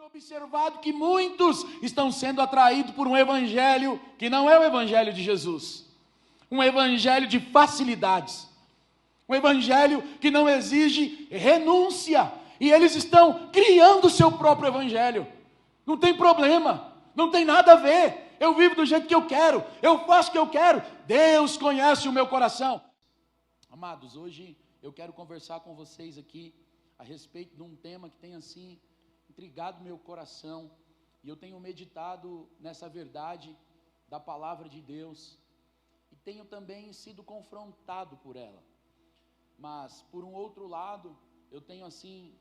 observado que muitos estão sendo atraídos por um evangelho que não é o evangelho de Jesus, um evangelho de facilidades, um evangelho que não exige renúncia, e eles estão criando o seu próprio evangelho. Não tem problema, não tem nada a ver, eu vivo do jeito que eu quero, eu faço o que eu quero, Deus conhece o meu coração. Amados, hoje eu quero conversar com vocês aqui a respeito de um tema que tem assim intrigado meu coração, e eu tenho meditado nessa verdade da palavra de Deus, e tenho também sido confrontado por ela, mas por um outro lado, eu tenho assim,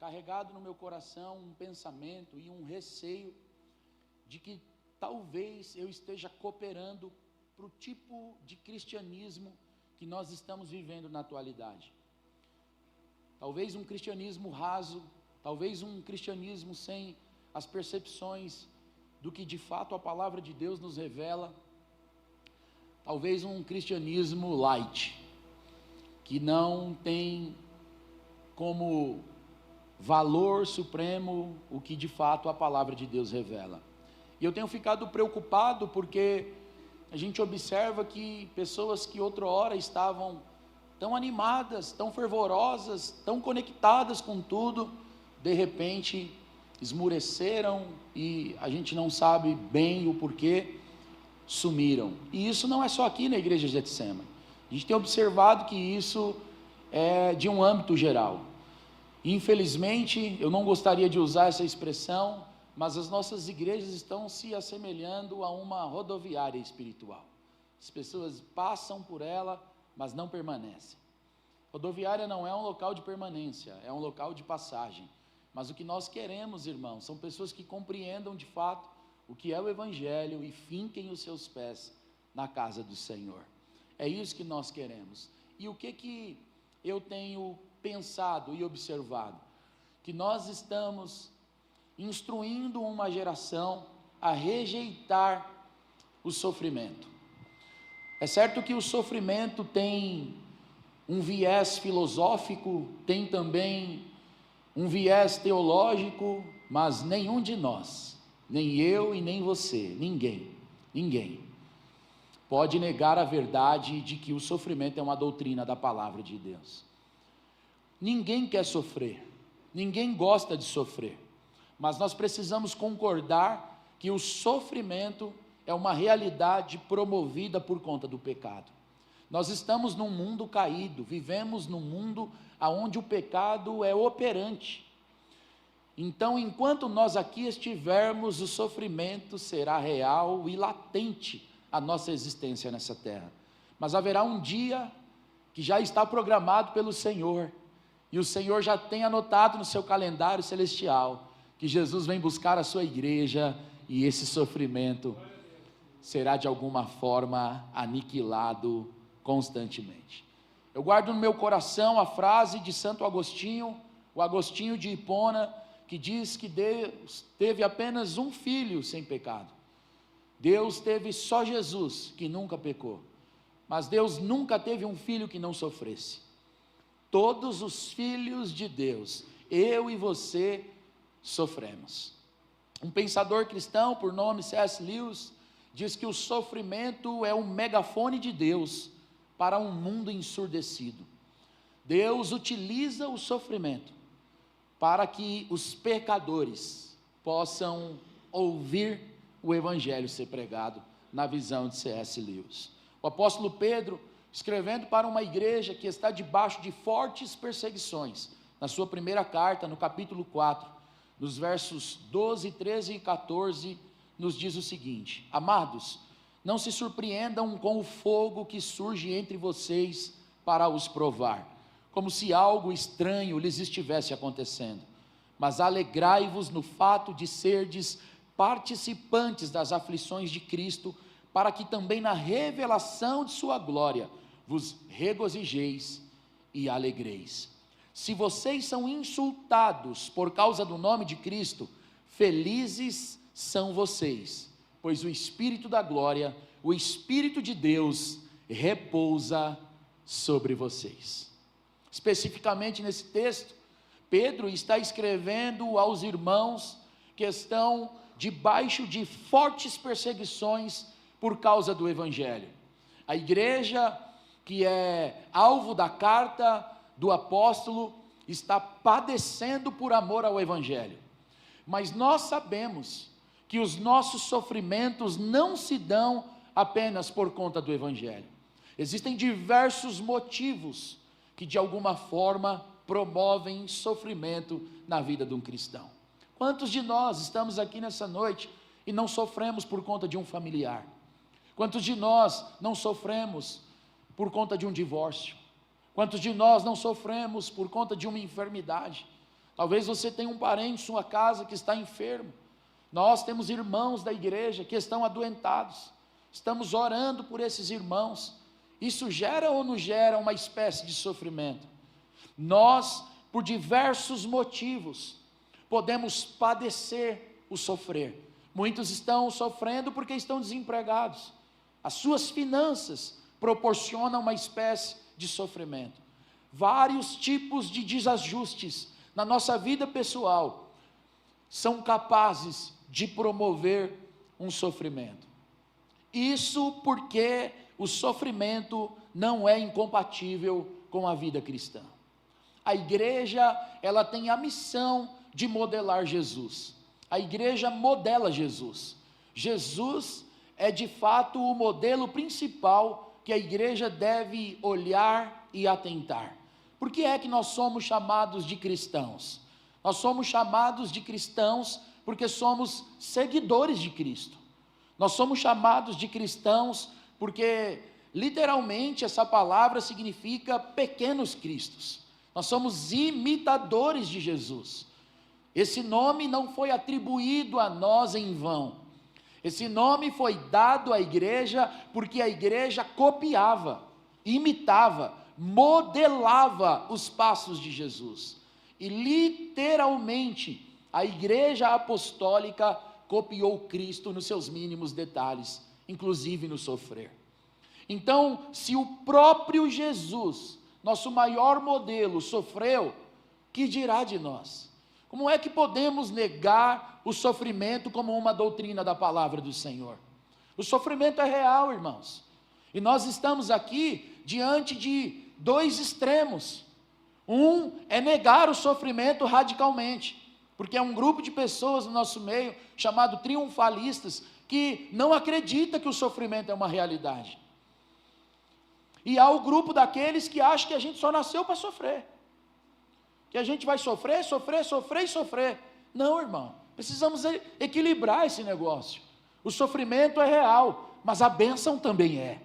carregado no meu coração um pensamento e um receio, de que talvez eu esteja cooperando para o tipo de cristianismo que nós estamos vivendo na atualidade, talvez um cristianismo raso, talvez um cristianismo sem as percepções do que de fato a palavra de Deus nos revela, talvez um cristianismo light, que não tem como valor supremo o que de fato a palavra de Deus revela. E eu tenho ficado preocupado porque a gente observa que pessoas que outrora estavam tão animadas, tão fervorosas, tão conectadas com tudo, de repente esmureceram e a gente não sabe bem o porquê, sumiram. E isso não é só aqui na igreja de Getsemane. A gente tem observado que isso é de um âmbito geral. Infelizmente, eu não gostaria de usar essa expressão, mas as nossas igrejas estão se assemelhando a uma rodoviária espiritual. As pessoas passam por ela, mas não permanecem. Rodoviária não é um local de permanência, é um local de passagem. Mas o que nós queremos, irmãos, são pessoas que compreendam de fato o que é o evangelho e finquem os seus pés na casa do Senhor. É isso que nós queremos. E o que eu tenho pensado e observado? Que nós estamos instruindo uma geração a rejeitar o sofrimento. É certo que o sofrimento tem um viés filosófico, tem também um viés teológico, mas nenhum de nós, nem eu e nem você, ninguém pode negar a verdade de que o sofrimento é uma doutrina da palavra de Deus. Ninguém quer sofrer, ninguém gosta de sofrer, mas nós precisamos concordar que o sofrimento é uma realidade promovida por conta do pecado. Nós estamos num mundo caído, vivemos num mundo onde o pecado é operante. Então, enquanto nós aqui estivermos, o sofrimento será real e latente a nossa existência nessa terra. Mas haverá um dia que já está programado pelo Senhor, e o Senhor já tem anotado no seu calendário celestial, que Jesus vem buscar a sua igreja, e esse sofrimento será de alguma forma aniquilado constantemente. Eu guardo no meu coração a frase de Santo Agostinho, o Agostinho de Hipona, que diz que Deus teve apenas um filho sem pecado. Deus teve só Jesus, que nunca pecou, mas Deus nunca teve um filho que não sofresse. Todos os filhos de Deus, eu e você, sofremos. Um pensador cristão, por nome C.S. Lewis, diz que o sofrimento é um megafone de Deus para um mundo ensurdecido. Deus utiliza o sofrimento para que os pecadores possam ouvir o evangelho ser pregado, na visão de C.S. Lewis. O apóstolo Pedro, escrevendo para uma igreja que está debaixo de fortes perseguições, na sua primeira carta, no capítulo 4, nos versos 12, 13 e 14, nos diz o seguinte: amados, não se surpreendam com o fogo que surge entre vocês para os provar, como se algo estranho lhes estivesse acontecendo, mas alegrai-vos no fato de serdes participantes das aflições de Cristo, para que também na revelação de sua glória vos regozijeis e alegreis. Se vocês são insultados por causa do nome de Cristo, felizes são vocês, pois o Espírito da glória, o Espírito de Deus, repousa sobre vocês. Especificamente nesse texto, Pedro está escrevendo aos irmãos que estão debaixo de fortes perseguições por causa do Evangelho. A igreja, que é alvo da carta do apóstolo, está padecendo por amor ao Evangelho. Mas nós sabemos que os nossos sofrimentos não se dão apenas por conta do Evangelho. Existem diversos motivos que de alguma forma promovem sofrimento na vida de um cristão. Quantos de nós estamos aqui nessa noite e não sofremos por conta de um familiar? Quantos de nós não sofremos por conta de um divórcio? Quantos de nós não sofremos por conta de uma enfermidade? Talvez você tenha um parente em sua casa que está enfermo. Nós temos irmãos da igreja que estão adoentados. Estamos orando por esses irmãos. Isso gera ou não gera uma espécie de sofrimento? Nós, por diversos motivos, podemos padecer o sofrer. Muitos estão sofrendo porque estão desempregados. As suas finanças proporcionam uma espécie de sofrimento. Vários tipos de desajustes na nossa vida pessoal são capazes de promover um sofrimento. Isso porque o sofrimento não é incompatível com a vida cristã. A igreja, ela tem a missão de modelar Jesus. A igreja modela Jesus. Jesus é de fato o modelo principal que a igreja deve olhar e atentar. Por que é que nós somos chamados de cristãos? Nós somos chamados de cristãos porque somos seguidores de Cristo. Nós somos chamados de cristãos porque, literalmente, essa palavra significa pequenos cristos. Nós somos imitadores de Jesus. Esse nome não foi atribuído a nós em vão. Esse nome foi dado à igreja porque a igreja copiava, imitava, modelava os passos de Jesus. E literalmente, a igreja apostólica copiou Cristo nos seus mínimos detalhes, inclusive no sofrer. Então, se o próprio Jesus, nosso maior modelo, sofreu, que dirá de nós? Como é que podemos negar o sofrimento como uma doutrina da palavra do Senhor? O sofrimento é real, irmãos. E nós estamos aqui diante de dois extremos. Um é negar o sofrimento radicalmente, porque é um grupo de pessoas no nosso meio, chamado triunfalistas, que não acredita que o sofrimento é uma realidade. E há o grupo daqueles que acham que a gente só nasceu para sofrer. Que a gente vai sofrer, sofrer, sofrer e sofrer. Não, irmão, precisamos equilibrar esse negócio. O sofrimento é real, mas a bênção também é.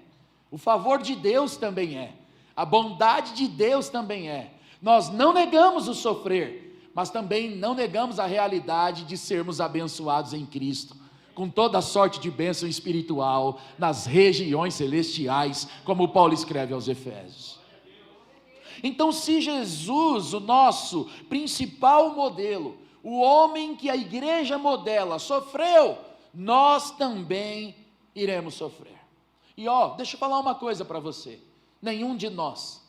O favor de Deus também é. A bondade de Deus também é. Nós não negamos o sofrer, mas também não negamos a realidade de sermos abençoados em Cristo, com toda sorte de bênção espiritual nas regiões celestiais, como Paulo escreve aos Efésios. Então, se Jesus, o nosso principal modelo, o homem que a igreja modela, sofreu, nós também iremos sofrer. E deixa eu falar uma coisa para você: nenhum de nós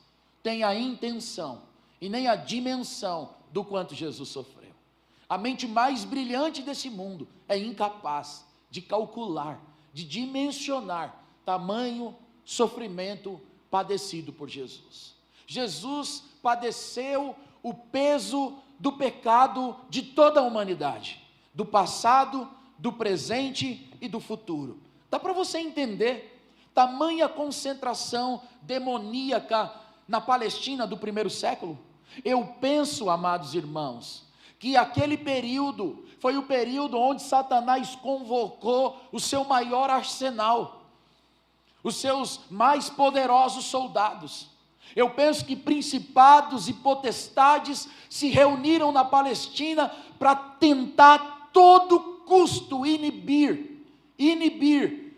tem a intenção e nem a dimensão do quanto Jesus sofreu. A mente mais brilhante desse mundo é incapaz de calcular, de dimensionar tamanho sofrimento padecido por Jesus. Jesus padeceu o peso do pecado de toda a humanidade, do passado, do presente e do futuro. Dá para você entender tamanha concentração demoníaca na Palestina do primeiro século? Eu penso, amados irmãos, que aquele período foi o período onde Satanás convocou o seu maior arsenal, os seus mais poderosos soldados. Eu penso que principados e potestades se reuniram na Palestina para tentar a todo custo inibir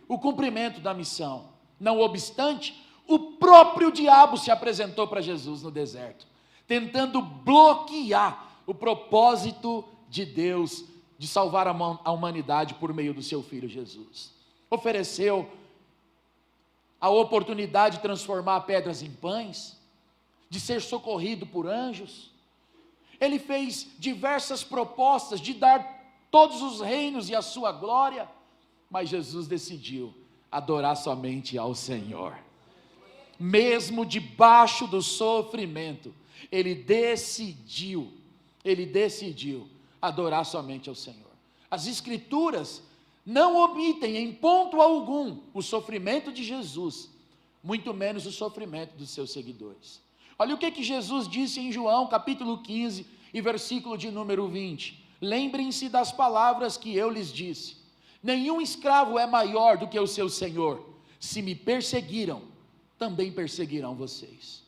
o cumprimento da missão. Não obstante, o próprio diabo se apresentou para Jesus no deserto, tentando bloquear o propósito de Deus de salvar a humanidade por meio do seu Filho Jesus. Ofereceu a oportunidade de transformar pedras em pães, de ser socorrido por anjos. Ele fez diversas propostas de dar todos os reinos e a sua glória, mas Jesus decidiu adorar somente ao Senhor. Mesmo debaixo do sofrimento, ele decidiu adorar somente ao Senhor. As Escrituras não omitem em ponto algum o sofrimento de Jesus, muito menos o sofrimento dos seus seguidores. Olha o que Jesus disse em João capítulo 15 e versículo de número 20. Lembrem-se das palavras que eu lhes disse: nenhum escravo é maior do que o seu senhor. Se me perseguiram, também perseguirão vocês.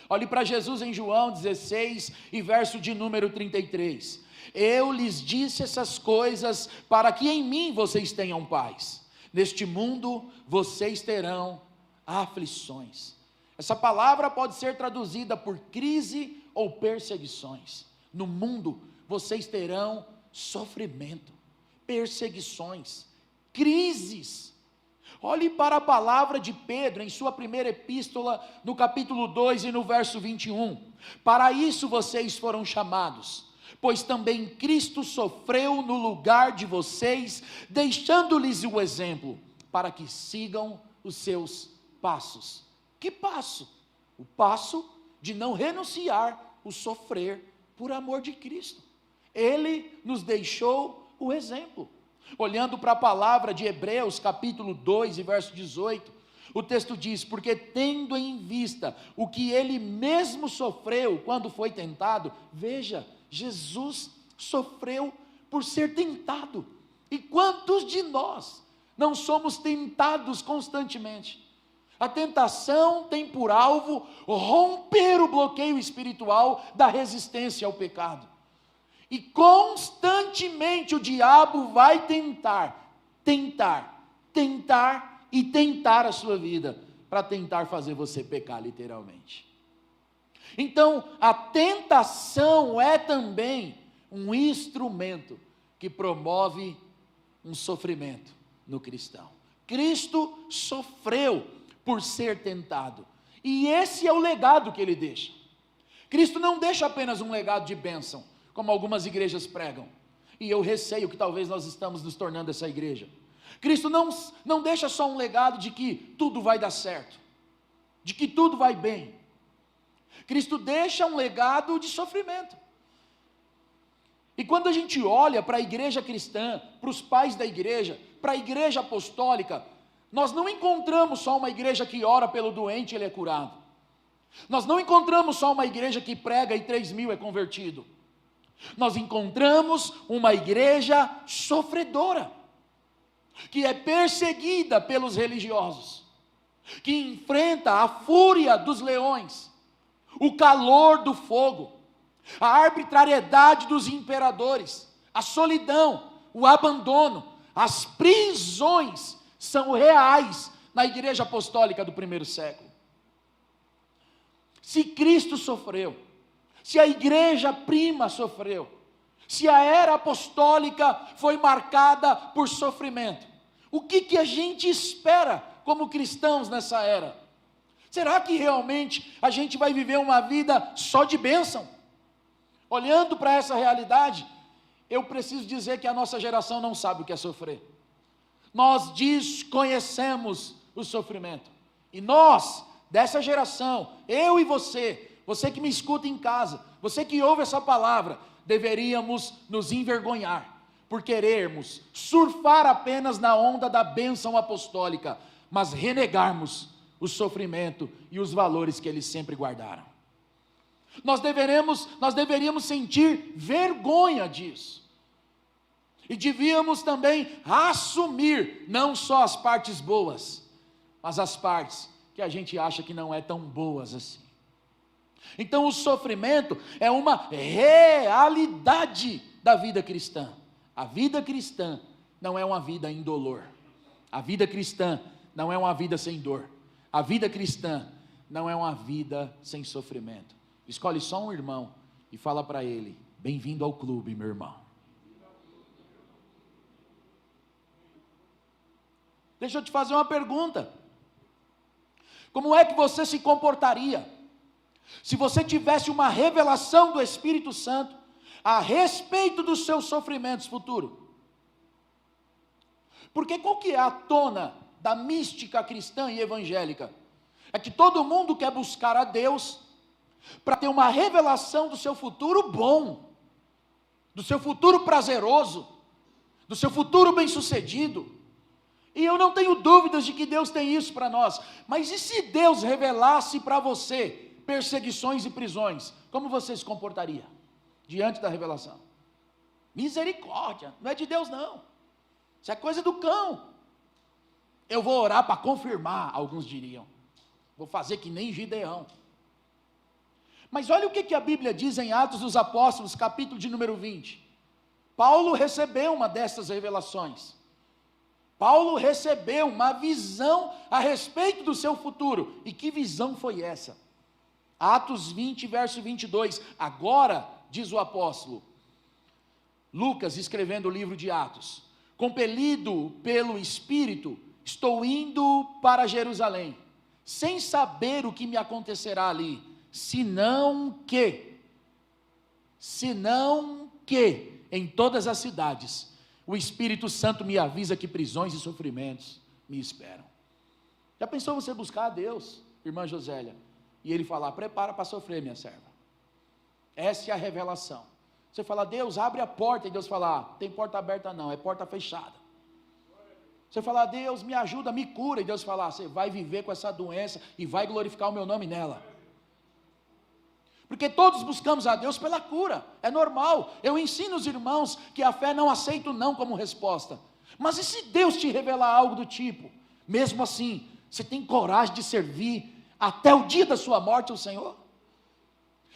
Olhe para Jesus em João 16 e verso de número 33. Eu lhes disse essas coisas para que em mim vocês tenham paz. Neste mundo vocês terão aflições. Essa palavra pode ser traduzida por crise ou perseguições. No mundo vocês terão sofrimento, perseguições, crises. Olhe para a palavra de Pedro em sua primeira epístola, no capítulo 2 e no verso 21. Para isso vocês foram chamados, pois também Cristo sofreu no lugar de vocês, deixando-lhes o exemplo, para que sigam os seus passos. Que passo? O passo de não renunciar o sofrer por amor de Cristo. Ele nos deixou o exemplo. Olhando para a palavra de Hebreus capítulo 2 e verso 18, o texto diz: porque tendo em vista o que ele mesmo sofreu quando foi tentado, veja, Jesus sofreu por ser tentado. E quantos de nós não somos tentados constantemente? A tentação tem por alvo romper o bloqueio espiritual da resistência ao pecado. E constantemente o diabo vai tentar a sua vida, para tentar fazer você pecar literalmente. Então, a tentação é também um instrumento que promove um sofrimento no cristão. Cristo sofreu por ser tentado, e esse é o legado que ele deixa. Cristo não deixa apenas um legado de bênção, como algumas igrejas pregam, e eu receio que talvez nós estamos nos tornando essa igreja. Cristo não deixa só um legado de que tudo vai dar certo, de que tudo vai bem. Cristo deixa um legado de sofrimento. E quando a gente olha para a igreja cristã, para os pais da igreja, para a igreja apostólica, nós não encontramos só uma igreja que ora pelo doente e ele é curado. Nós não encontramos só uma igreja que prega e 3.000 é convertido. Nós encontramos uma igreja sofredora, que é perseguida pelos religiosos, que enfrenta a fúria dos leões, o calor do fogo, a arbitrariedade dos imperadores, a solidão, o abandono, as prisões são reais na igreja apostólica do primeiro século. Se Cristo sofreu, se a igreja prima sofreu, se a era apostólica foi marcada por sofrimento, o que a gente espera como cristãos nessa era? Será que realmente a gente vai viver uma vida só de bênção? Olhando para essa realidade, eu preciso dizer que a nossa geração não sabe o que é sofrer. Nós desconhecemos o sofrimento. E nós, dessa geração, eu e você que me escuta em casa, você que ouve essa palavra, deveríamos nos envergonhar por querermos surfar apenas na onda da bênção apostólica, mas renegarmos o sofrimento e os valores que eles sempre guardaram. Nós deveríamos sentir vergonha disso. E devíamos também assumir não só as partes boas, mas as partes que a gente acha que não é tão boas assim. Então o sofrimento é uma realidade da vida cristã. A vida cristã não é uma vida indolor. A vida cristã não é uma vida sem dor. A vida cristã não é uma vida sem sofrimento. Escolhe só um irmão e fala para ele: bem-vindo ao clube, meu irmão. Deixa eu te fazer uma pergunta. Como é que você se comportaria se você tivesse uma revelação do Espírito Santo a respeito dos seus sofrimentos futuros. Porque qual que é a tona da mística cristã e evangélica? É que todo mundo quer buscar a Deus para ter uma revelação do seu futuro bom, do seu futuro prazeroso, do seu futuro bem-sucedido. E eu não tenho dúvidas de que Deus tem isso para nós. Mas e se Deus revelasse para você perseguições e prisões? Como você se comportaria diante da revelação? Misericórdia, não é de Deus não. Isso é coisa do cão. Eu vou orar para confirmar, alguns diriam. Vou fazer que nem Gideão. Mas olha o que a Bíblia diz em Atos dos Apóstolos, capítulo de número 20. Paulo recebeu uma dessas revelações. Paulo recebeu uma visão a respeito do seu futuro. E que visão foi essa? Atos 20, verso 22. Agora, diz o apóstolo Lucas, escrevendo o livro de Atos, compelido pelo Espírito, estou indo para Jerusalém, sem saber o que me acontecerá ali, senão que em todas as cidades o Espírito Santo me avisa que prisões e sofrimentos me esperam. Já pensou você buscar a Deus, irmã Josélia, e Ele falar, prepara para sofrer, minha serva? Essa é a revelação. Você fala, Deus, abre a porta, e Deus fala, tem porta aberta não, é porta fechada. Você fala, Deus, me ajuda, me cura, e Deus fala, você vai viver com essa doença, e vai glorificar o meu nome nela. Porque todos buscamos a Deus pela cura, é normal. Eu ensino os irmãos que a fé não aceita o não como resposta. Mas e se Deus te revelar algo do tipo? Mesmo assim, você tem coragem de servir até o dia da sua morte ao Senhor?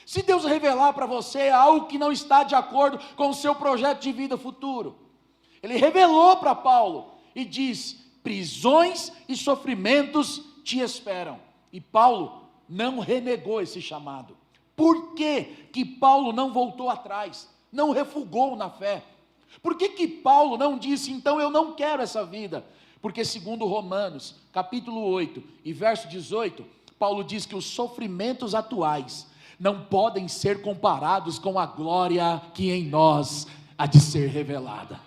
Se Deus revelar para você algo que não está de acordo com o seu projeto de vida futuro, Ele revelou para Paulo e diz, prisões e sofrimentos te esperam. E Paulo não renegou esse chamado. Por que que Paulo não voltou atrás, não refugou na fé? Por que que Paulo não disse, então eu não quero essa vida? Porque segundo Romanos, capítulo 8 e verso 18, Paulo diz que os sofrimentos atuais não podem ser comparados com a glória que em nós há de ser revelada.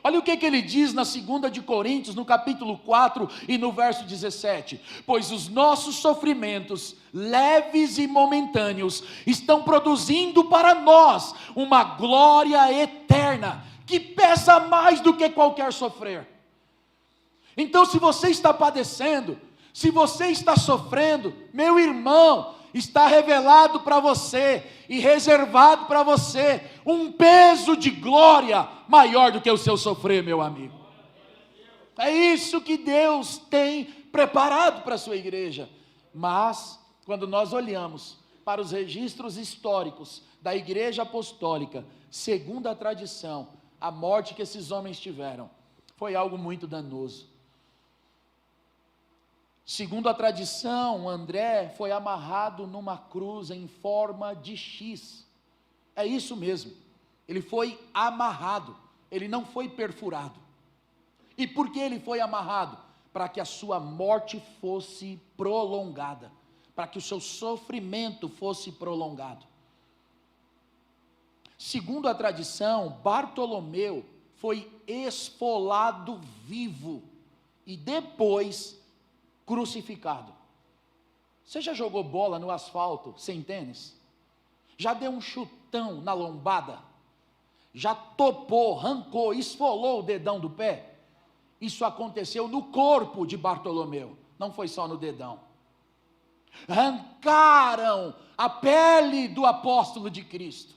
Olha o que ele diz na 2 de Coríntios, no capítulo 4 e no verso 17. Pois os nossos sofrimentos, leves e momentâneos, estão produzindo para nós uma glória eterna, que pesa mais do que qualquer sofrer. Então se você está padecendo, se você está sofrendo, meu irmão, está revelado para você e reservado para você um peso de glória maior do que o seu sofrer, meu amigo. É isso que Deus tem preparado para a sua igreja. Mas quando nós olhamos para os registros históricos da igreja apostólica, segundo a tradição, a morte que esses homens tiveram foi algo muito danoso. Segundo a tradição, André foi amarrado numa cruz em forma de X. É isso mesmo. Ele foi amarrado. Ele não foi perfurado. E por que ele foi amarrado? Para que a sua morte fosse prolongada. Para que o seu sofrimento fosse prolongado. Segundo a tradição, Bartolomeu foi esfolado vivo. E depois crucificado. Você já jogou bola no asfalto sem tênis? Já deu um chutão na lombada? Já topou, arrancou, esfolou o dedão do pé? Isso aconteceu no corpo de Bartolomeu, não foi só no dedão. Arrancaram a pele do apóstolo de Cristo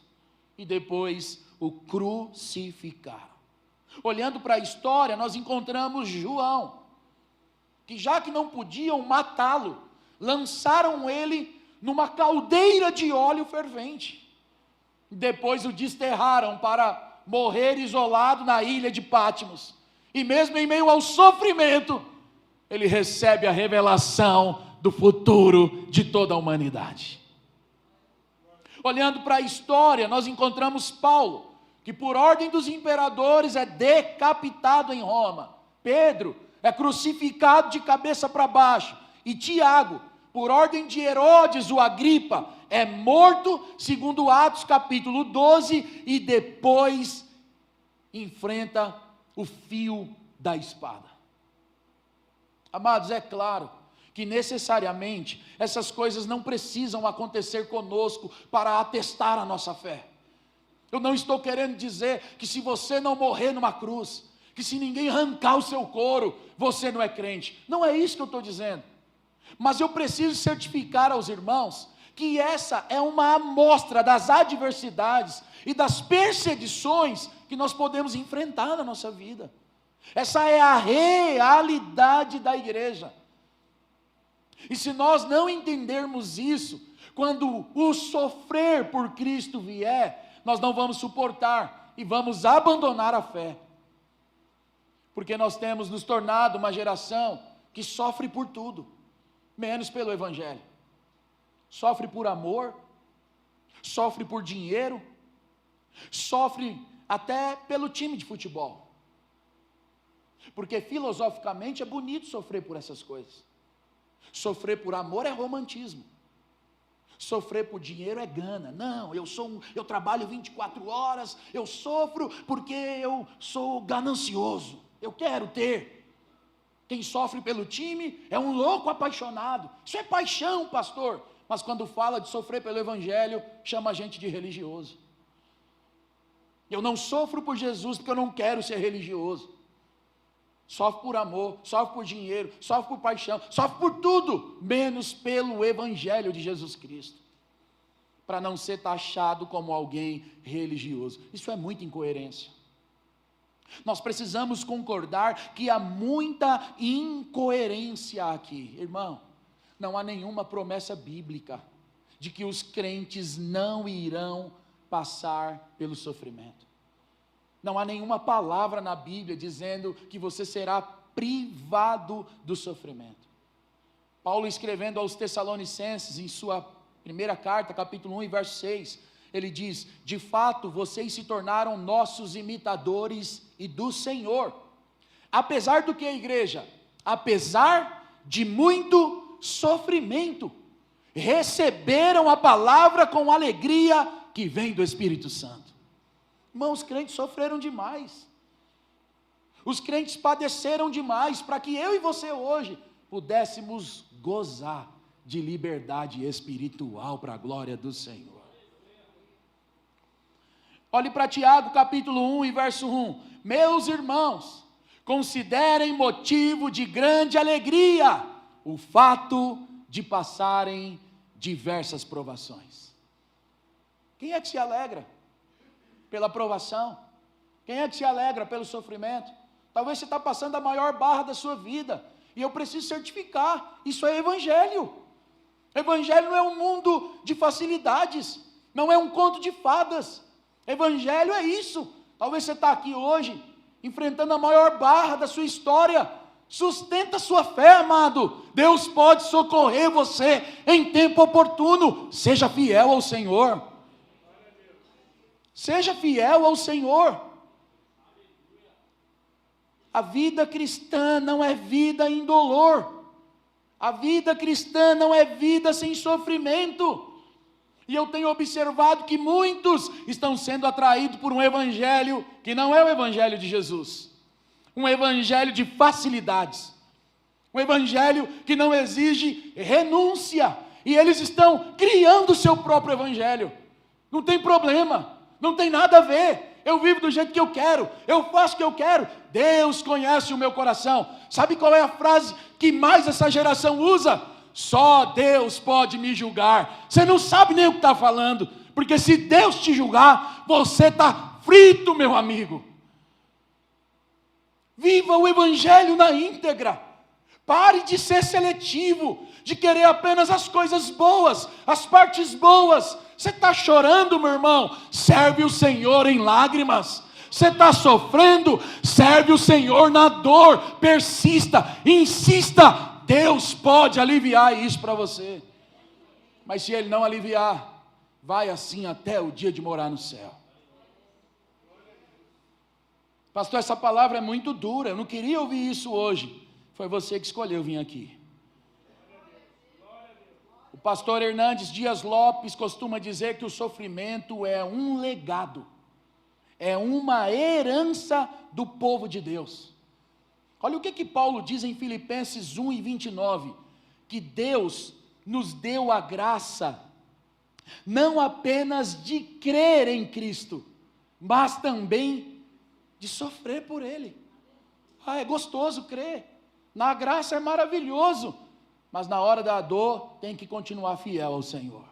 e depois o crucificaram. Olhando para a história, nós encontramos João, que já que não podiam matá-lo, lançaram ele numa caldeira de óleo fervente. Depois o desterraram para morrer isolado na ilha de Patmos. E mesmo em meio ao sofrimento, ele recebe a revelação do futuro de toda a humanidade. Olhando para a história, nós encontramos Paulo, que por ordem dos imperadores é decapitado em Roma. Pedro é crucificado de cabeça para baixo. E Tiago, por ordem de Herodes o Agripa, é morto, segundo Atos capítulo 12, e depois enfrenta o fio da espada. Amados, é claro que necessariamente essas coisas não precisam acontecer conosco para atestar a nossa fé. Eu não estou querendo dizer que se você não morrer numa cruz, que se ninguém arrancar o seu couro, você não é crente. Não é isso que eu estou dizendo. Mas eu preciso certificar aos irmãos que essa é uma amostra das adversidades e das perseguições que nós podemos enfrentar na nossa vida. Essa é a realidade da igreja. E se nós não entendermos isso, quando o sofrer por Cristo vier, nós não vamos suportar e vamos abandonar a fé. Porque nós temos nos tornado uma geração que sofre por tudo, menos pelo Evangelho. Sofre por amor, sofre por dinheiro, sofre até pelo time de futebol. Porque filosoficamente é bonito sofrer por essas coisas. Sofrer por amor é romantismo. Sofrer por dinheiro é gana. Não, eu trabalho 24 horas, eu sofro porque eu sou ganancioso. Eu quero ter. Quem sofre pelo time é um louco apaixonado. Isso é paixão, pastor. Mas quando fala de sofrer pelo Evangelho, chama a gente de religioso. Eu não sofro por Jesus porque eu não quero ser religioso. Sofre por amor, sofre por dinheiro, sofre por paixão, sofre por tudo, menos pelo Evangelho de Jesus Cristo. Para não ser taxado como alguém religioso. Isso é muita incoerência. Nós precisamos concordar que há muita incoerência aqui. Irmão, não há nenhuma promessa bíblica de que os crentes não irão passar pelo sofrimento. Não há nenhuma palavra na Bíblia dizendo que você será privado do sofrimento. Paulo, escrevendo aos Tessalonicenses, em sua primeira carta, capítulo 1 e verso 6, ele diz: de fato, vocês se tornaram nossos imitadores e do Senhor. Apesar do que, igreja? Apesar de muito sofrimento, receberam a palavra com alegria que vem do Espírito Santo. Irmãos, os crentes sofreram demais. Os crentes padeceram demais para que eu e você hoje pudéssemos gozar de liberdade espiritual para a glória do Senhor. Olhe para Tiago capítulo 1 e verso 1. Meus irmãos, considerem motivo de grande alegria o fato de passarem diversas provações. Quem é que se alegra pela provação? Quem é que se alegra pelo sofrimento? Talvez você está passando a maior barra da sua vida, e eu preciso certificar, isso é Evangelho. Evangelho não é um mundo de facilidades, não é um conto de fadas. Evangelho é isso. Talvez você está aqui hoje, enfrentando a maior barra da sua história. Sustenta a sua fé, amado. Deus pode socorrer você em tempo oportuno. Seja fiel ao Senhor. Seja fiel ao Senhor. A vida cristã não é vida indolor. A vida cristã não é vida sem sofrimento. E eu tenho observado que muitos estão sendo atraídos por um evangelho que não é o evangelho de Jesus. Um evangelho de facilidades. Um evangelho que não exige renúncia. E eles estão criando o seu próprio evangelho. Não tem problema. Não tem nada a ver. Eu vivo do jeito que eu quero. Eu faço o que eu quero. Deus conhece o meu coração. Sabe qual é a frase que mais essa geração usa? Só Deus pode me julgar. Você não sabe nem o que está falando. Porque se Deus te julgar, você está frito, meu amigo. Viva o evangelho na íntegra. Pare de ser seletivo, de querer apenas as coisas boas, as partes boas. Você está chorando, meu irmão? Serve o Senhor em lágrimas. Você está sofrendo? Serve o Senhor na dor. Persista, insista. Deus pode aliviar isso para você. Mas se Ele não aliviar, vai assim até o dia de morar no céu. Pastor, essa palavra é muito dura. Eu não queria ouvir isso hoje. Foi você que escolheu vir aqui. O pastor Hernandes Dias Lopes costuma dizer que o sofrimento é um legado, é uma herança do povo de Deus. Olha o que Paulo diz em Filipenses 1:29, que Deus nos deu a graça, não apenas de crer em Cristo, mas também de sofrer por Ele. É gostoso crer, na graça é maravilhoso, mas na hora da dor tem que continuar fiel ao Senhor.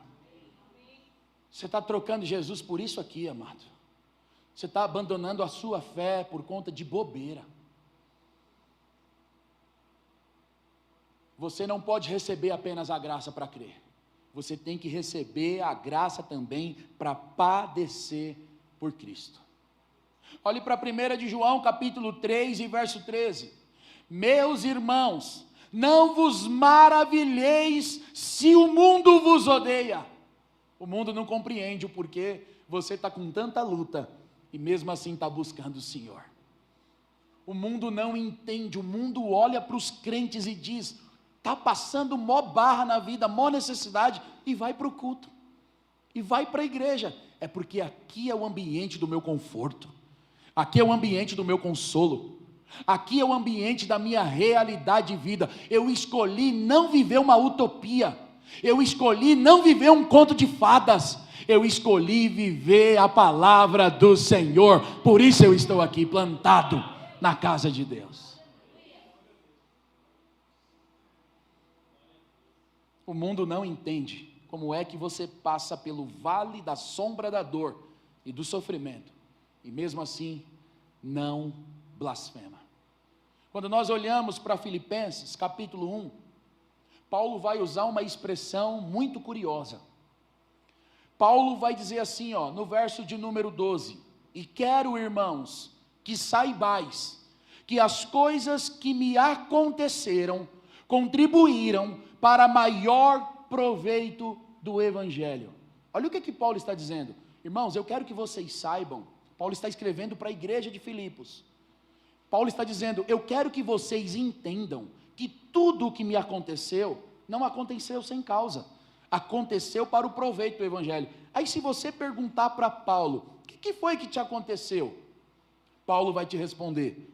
Você está trocando Jesus por isso aqui, amado. Você está abandonando a sua fé por conta de bobeira. Você não pode receber apenas a graça para crer. Você tem que receber a graça também para padecer por Cristo. Olhe para 1 de João, capítulo 3 e verso 13. Meus irmãos, não vos maravilheis se o mundo vos odeia. O mundo não compreende o porquê você está com tanta luta e mesmo assim está buscando o Senhor. O mundo não entende, o mundo olha para os crentes e diz: está passando mó barra na vida, mó necessidade, e vai para o culto, e vai para a igreja. É porque aqui é o ambiente do meu conforto, aqui é o ambiente do meu consolo, aqui é o ambiente da minha realidade de vida. Eu escolhi não viver uma utopia, eu escolhi não viver um conto de fadas, eu escolhi viver a palavra do Senhor. Por isso eu estou aqui plantado na casa de Deus. O mundo não entende como é que você passa pelo vale da sombra da dor e do sofrimento, e mesmo assim não blasfema. Quando nós olhamos para Filipenses capítulo 1, Paulo vai usar uma expressão muito curiosa. Paulo vai dizer assim, no verso de número 12: e quero, irmãos, que saibais que as coisas que me aconteceram contribuíram para maior proveito do Evangelho. Olha o que Paulo está dizendo. Irmãos, eu quero que vocês saibam, Paulo está escrevendo para a igreja de Filipos, Paulo está dizendo: eu quero que vocês entendam que tudo o que me aconteceu, não aconteceu sem causa, aconteceu para o proveito do Evangelho. Aí se você perguntar para Paulo: o que foi que te aconteceu? Paulo vai te responder: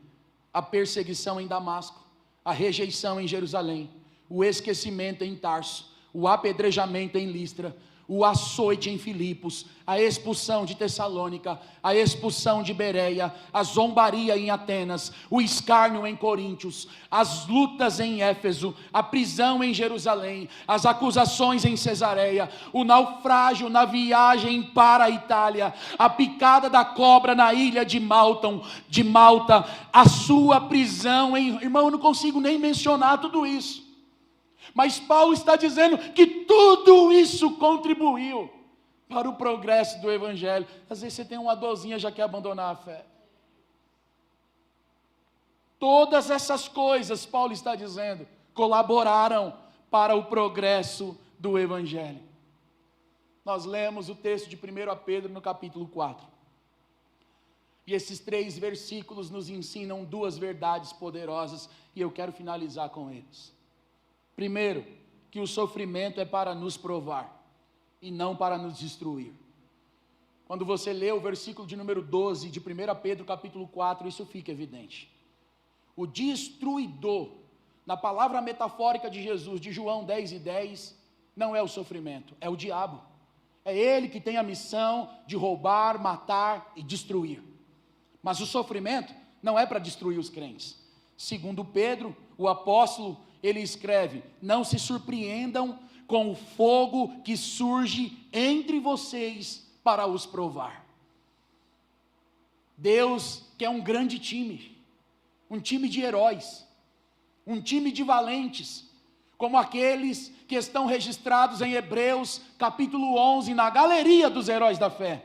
a perseguição em Damasco, a rejeição em Jerusalém, o esquecimento em Tarso, o apedrejamento em Listra, o açoite em Filipos, a expulsão de Tessalônica, a expulsão de Bereia, a zombaria em Atenas, o escárnio em Coríntios, as lutas em Éfeso, a prisão em Jerusalém, as acusações em Cesareia, o naufrágio na viagem para a Itália, a picada da cobra na ilha de Malta, a sua prisão em... Irmão, eu não consigo nem mencionar tudo isso. Mas Paulo está dizendo que tudo isso contribuiu para o progresso do Evangelho. Às vezes você tem uma dorzinha, já quer abandonar a fé. Todas essas coisas, Paulo está dizendo, colaboraram para o progresso do Evangelho. Nós lemos o texto de 1 Pedro no capítulo 4. E esses 3 versículos nos ensinam 2 verdades poderosas, e eu quero finalizar com eles. Primeiro, que o sofrimento é para nos provar e não para nos destruir. Quando você lê o versículo de número 12 de 1 Pedro capítulo 4, isso fica evidente. O destruidor, na palavra metafórica de Jesus, de João 10:10, não é o sofrimento, é o diabo. É ele que tem a missão de roubar, matar e destruir. Mas o sofrimento não é para destruir os crentes. Segundo Pedro, o apóstolo, ele escreve: não se surpreendam com o fogo que surge entre vocês para os provar. Deus quer um grande time, um time de heróis, um time de valentes, como aqueles que estão registrados em Hebreus capítulo 11, na galeria dos heróis da fé.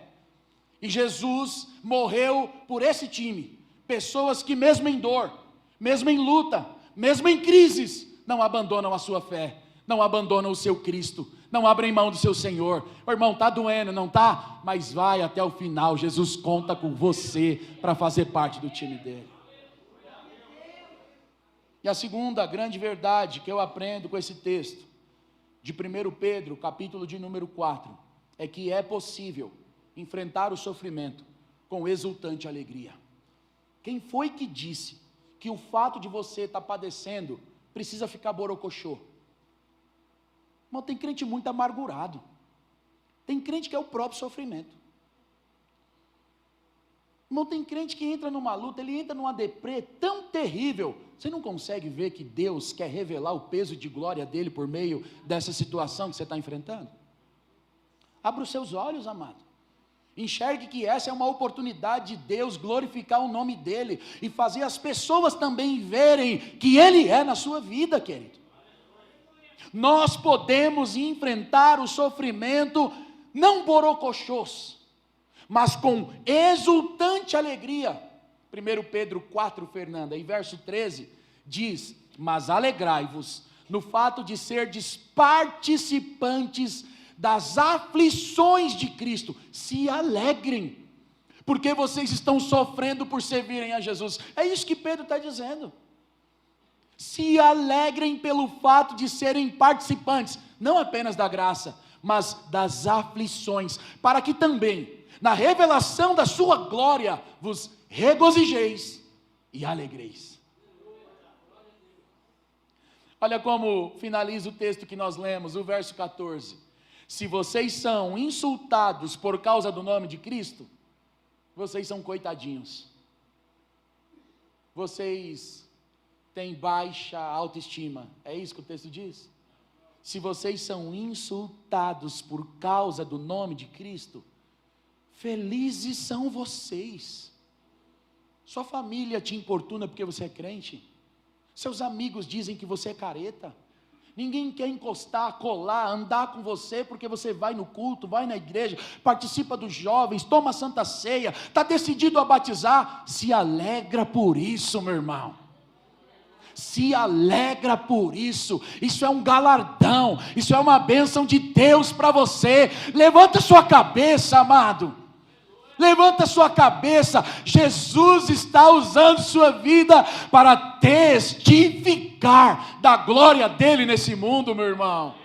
E Jesus morreu por esse time, pessoas que mesmo em dor, mesmo em luta, mesmo em crises, não abandonam a sua fé, não abandonam o seu Cristo, não abrem mão do seu Senhor. O irmão, está doendo, não está? Mas vai até o final. Jesus conta com você para fazer parte do time dele. E a segunda grande verdade que eu aprendo com esse texto de 1 Pedro, capítulo de número 4, é que é possível enfrentar o sofrimento com exultante alegria. Quem foi que disse que o fato de você estar padecendo precisa ficar borocochô? Mas tem crente muito amargurado. Tem crente que é o próprio sofrimento. Irmão, tem crente que entra numa luta, ele entra numa deprê tão terrível. Você não consegue ver que Deus quer revelar o peso de glória dele por meio dessa situação que você está enfrentando? Abra os seus olhos, amado. Enxergue que essa é uma oportunidade de Deus glorificar o nome dele e fazer as pessoas também verem que ele é na sua vida, querido. Nós podemos enfrentar o sofrimento não borocochôs, mas com exultante alegria. 1 Pedro 4, Fernanda, em verso 13, diz: mas alegrai-vos no fato de serdes participantes das aflições de Cristo. Se alegrem, porque vocês estão sofrendo por servirem a Jesus. É isso que Pedro está dizendo. Se alegrem pelo fato de serem participantes, não apenas da graça, mas das aflições, para que também, na revelação da sua glória, vos regozijeis e alegreis. Olha como finaliza o texto que nós lemos, o verso 14. Se vocês são insultados por causa do nome de Cristo, vocês são coitadinhos. Vocês têm baixa autoestima. É isso que o texto diz? Se vocês são insultados por causa do nome de Cristo, felizes são vocês. Sua família te importuna porque você é crente. Seus amigos dizem que você é careta. Ninguém quer encostar, colar, andar com você porque você vai no culto, vai na igreja, participa dos jovens, toma a santa ceia, está decidido a batizar. Se alegra por isso, meu irmão. Se alegra por isso. Isso é um galardão, isso é uma bênção de Deus para você. Levanta sua cabeça, amado. Levanta sua cabeça. Jesus está usando sua vida para testificar da glória dele nesse mundo, meu irmão.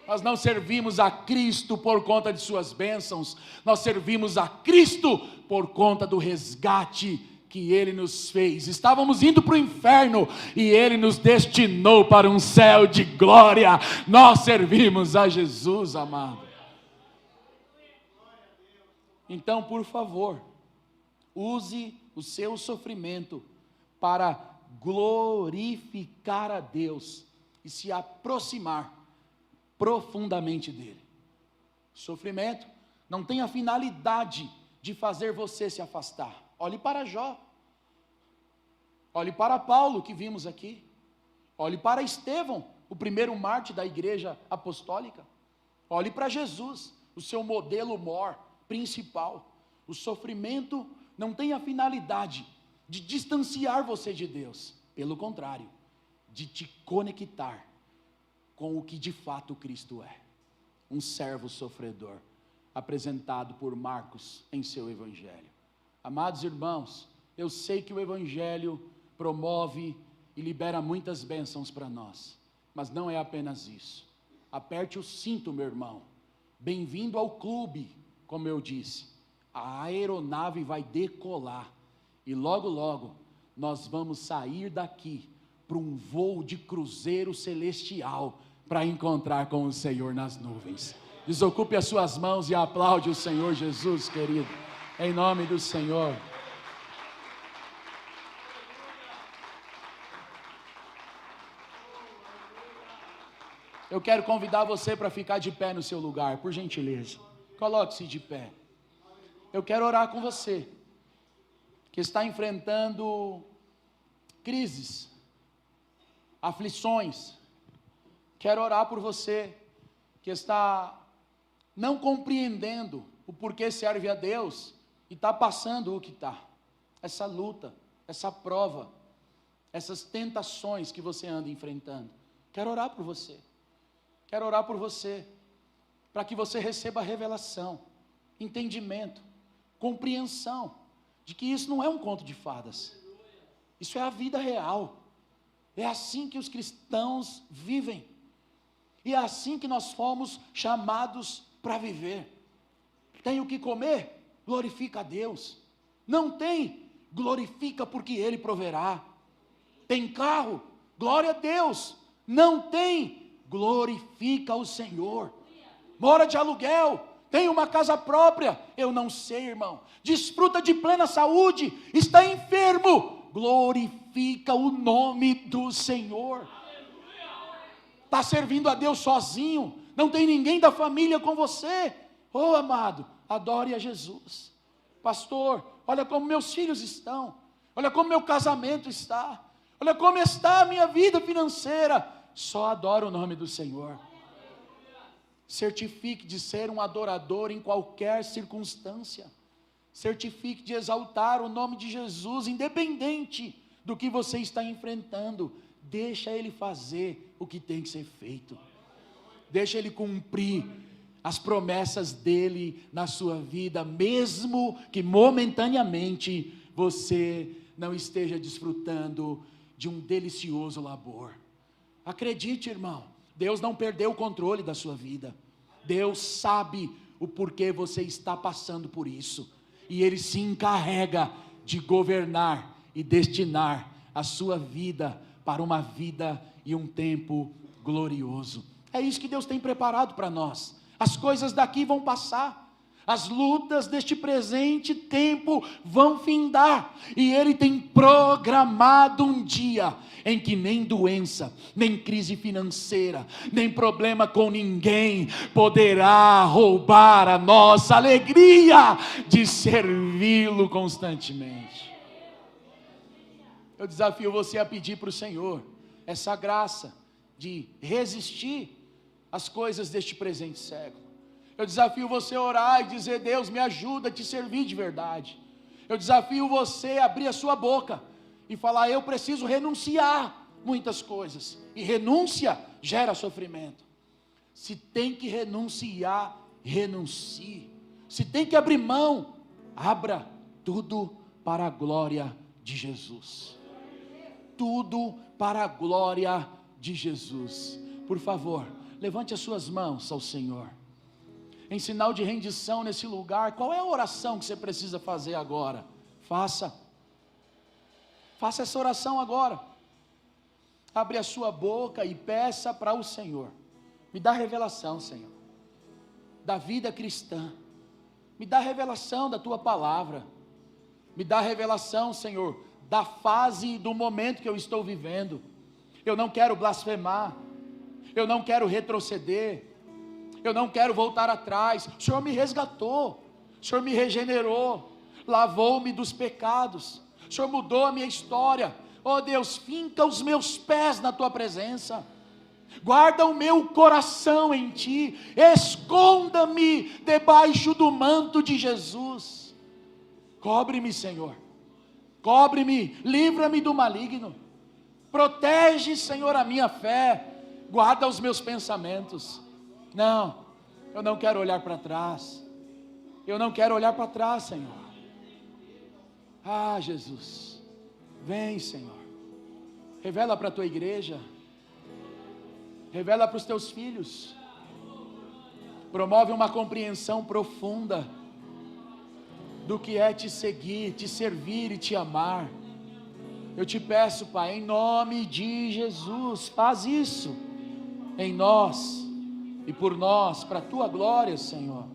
Nós não servimos a Cristo por conta de suas bênçãos, nós servimos a Cristo por conta do resgate que ele nos fez. Estávamos indo para o inferno e ele nos destinou para um céu de glória. Nós servimos a Jesus, amado. Então, por favor, use o seu sofrimento para glorificar a Deus e se aproximar profundamente dele. O sofrimento não tem a finalidade de fazer você se afastar. Olhe para Jó. Olhe para Paulo, que vimos aqui. Olhe para Estevão, o primeiro mártir da igreja apostólica. Olhe para Jesus, o seu modelo mor principal. O sofrimento não tem a finalidade de distanciar você de Deus. Pelo contrário, de te conectar com o que de fato Cristo é. Um servo sofredor, apresentado por Marcos em seu evangelho. Amados irmãos, eu sei que o evangelho promove e libera muitas bênçãos para nós, mas não é apenas isso. Aperte o cinto, meu irmão. Bem-vindo ao clube, como eu disse. A aeronave vai decolar e logo, logo, nós vamos sair daqui para um voo de cruzeiro celestial para encontrar com o Senhor nas nuvens. Desocupe as suas mãos e aplaude o Senhor Jesus, querido, em nome do Senhor. Eu quero convidar você para ficar de pé no seu lugar, por gentileza. Coloque-se de pé. Eu quero orar com você, que está enfrentando crises, aflições. Quero orar por você, que está não compreendendo o porquê serve a Deus e está passando o que está. Essa luta, essa prova, essas tentações que você anda enfrentando. Quero orar por você. Quero orar por você, para que você receba revelação, entendimento, compreensão, de que isso não é um conto de fadas. Isso é a vida real. É assim que os cristãos vivem. E é assim que nós fomos chamados para viver. Tem o que comer? Glorifica a Deus. Não tem? Glorifica porque Ele proverá. Tem carro? Glória a Deus. Não tem? Glorifica o Senhor. Mora de aluguel? Tem uma casa própria? Eu não sei, irmão. Desfruta de plena saúde? Está enfermo? Glorifica o nome do Senhor. Está servindo a Deus sozinho? Não tem ninguém da família com você? Oh, amado, adore a Jesus. Pastor, olha como meus filhos estão. Olha como meu casamento está. Olha como está a minha vida financeira. Só adoro o nome do Senhor. Certifique de ser um adorador em qualquer circunstância. Certifique de exaltar o nome de Jesus, independente do que você está enfrentando. Deixa Ele fazer o que tem que ser feito. Deixa Ele cumprir as promessas dEle na sua vida, mesmo que momentaneamente você não esteja desfrutando de um delicioso labor. Acredite, irmão, Deus não perdeu o controle da sua vida. Deus sabe o porquê você está passando por isso. E Ele se encarrega de governar e destinar a sua vida para uma vida e um tempo glorioso. É isso que Deus tem preparado para nós. As coisas daqui vão passar. As lutas deste presente tempo vão findar. E Ele tem programado um dia em que nem doença, nem crise financeira, nem problema com ninguém poderá roubar a nossa alegria de servi-lo constantemente. Eu desafio você a pedir para o Senhor essa graça de resistir às coisas deste presente século. Eu desafio você a orar e dizer: Deus, me ajuda a te servir de verdade. Eu desafio você a abrir a sua boca e falar: eu preciso renunciar muitas coisas. E renúncia gera sofrimento. Se tem que renunciar, renuncie. Se tem que abrir mão, abra. Tudo para a glória de Jesus. Tudo para a glória de Jesus. Por favor, levante as suas mãos ao Senhor, em sinal de rendição nesse lugar. Qual é a oração que você precisa fazer agora? Faça essa oração agora. Abre a sua boca e peça para o Senhor: me dá revelação, Senhor, da vida cristã. Me dá revelação da Tua palavra. Me dá revelação, Senhor, da fase e do momento que eu estou vivendo. Eu não quero blasfemar. Eu não quero retroceder. Eu não quero voltar atrás. O Senhor me resgatou. O Senhor me regenerou. Lavou-me dos pecados. O Senhor mudou a minha história. Oh Deus, finca os meus pés na Tua presença. Guarda o meu coração em Ti. Esconda-me debaixo do manto de Jesus. Cobre-me, Senhor. Cobre-me, livra-me do maligno. Protege, Senhor, a minha fé. Guarda os meus pensamentos. Não, eu não quero olhar para trás. Eu não quero olhar para trás, Senhor. Ah, Jesus, vem, Senhor. Revela para a Tua igreja. Revela para os Teus filhos. Promove uma compreensão profunda do que é Te seguir, Te servir e Te amar. Eu Te peço, Pai, em nome de Jesus, faz isso em nós e por nós, para a Tua glória, Senhor.